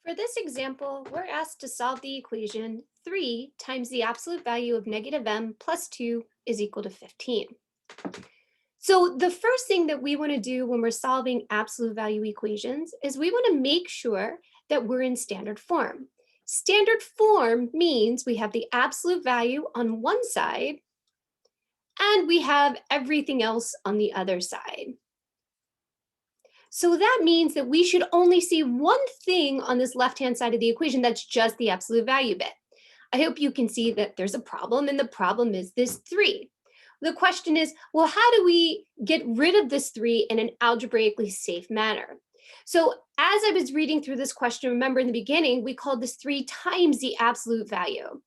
For this example, we're asked to solve the equation 3 times the absolute value of negative m plus 2 is equal to 15. So the first thing that we want to do when we're solving absolute value equations is we want to make sure that we're in standard form. Standard form means we have the absolute value on one side and we have everything else on the other side. So that means that we should only see one thing on this left-hand side of the equation that's just the absolute value bit. I hope you can see that there's a problem, and the problem is this 3. The question is, well, how do we get rid of this 3 in an algebraically safe manner? So as I was reading through this question, remember in the beginning, we called this 3 times the absolute value.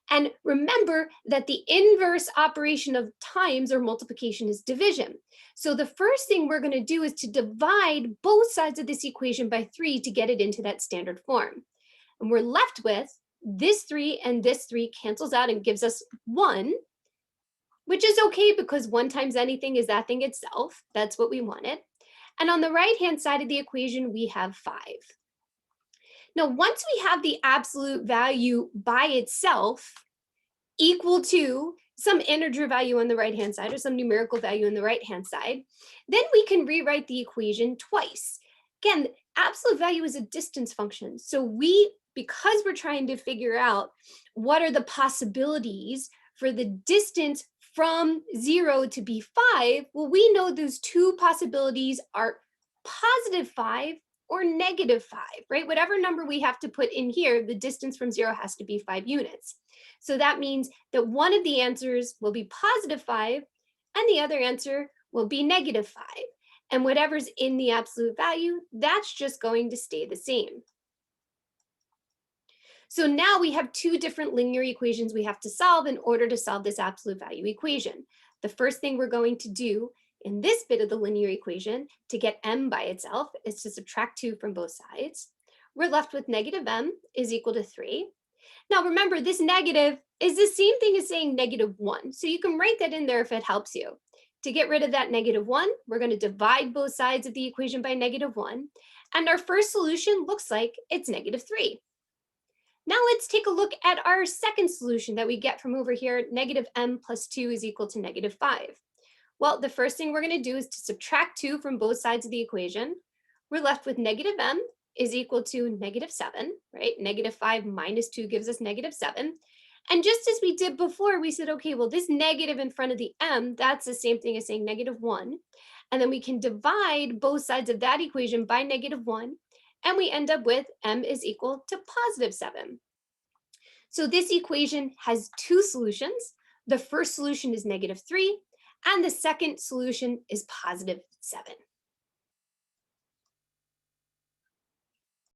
And remember that the inverse operation of times or multiplication is division. So the first thing we're going to do is to divide both sides of this equation by 3 to get it into that standard form. And we're left with this 3 and this 3 cancels out and gives us 1, which is okay because 1 times anything is that thing itself. That's what we wanted. And on the right-hand side of the equation, we have 5. Now, once we have the absolute value by itself equal to some integer value on the right-hand side or some numerical value on the right-hand side, then we can rewrite the equation twice. Again, absolute value is a distance function. So because we're trying to figure out what are the possibilities for the distance from 0 to be 5, well, we know those two possibilities are positive 5 or negative 5, right? Whatever number we have to put in here, the distance from 0 has to be 5 units. So that means that one of the answers will be positive 5 and the other answer will be negative 5. And whatever's in the absolute value, that's just going to stay the same. So now we have two different linear equations we have to solve in order to solve this absolute value equation. The first thing we're going to do in this bit of the linear equation to get m by itself is to subtract 2 from both sides. We're left with negative m is equal to 3. Now remember, this negative is the same thing as saying negative 1. So you can write that in there if it helps you. To get rid of that negative 1, we're going to divide both sides of the equation by negative 1. And our first solution looks like it's negative 3. Now let's take a look at our second solution that we get from over here. Negative m plus 2 is equal to negative 5. Well, the first thing we're going to do is to subtract 2 from both sides of the equation. We're left with negative m is equal to negative 7, right? Negative 5 minus 2 gives us negative 7. And just as we did before, we said, okay, well, this negative in front of the m, that's the same thing as saying negative 1. And then we can divide both sides of that equation by negative 1. And we end up with m is equal to positive 7. So this equation has two solutions. The first solution is negative 3, and the second solution is positive 7.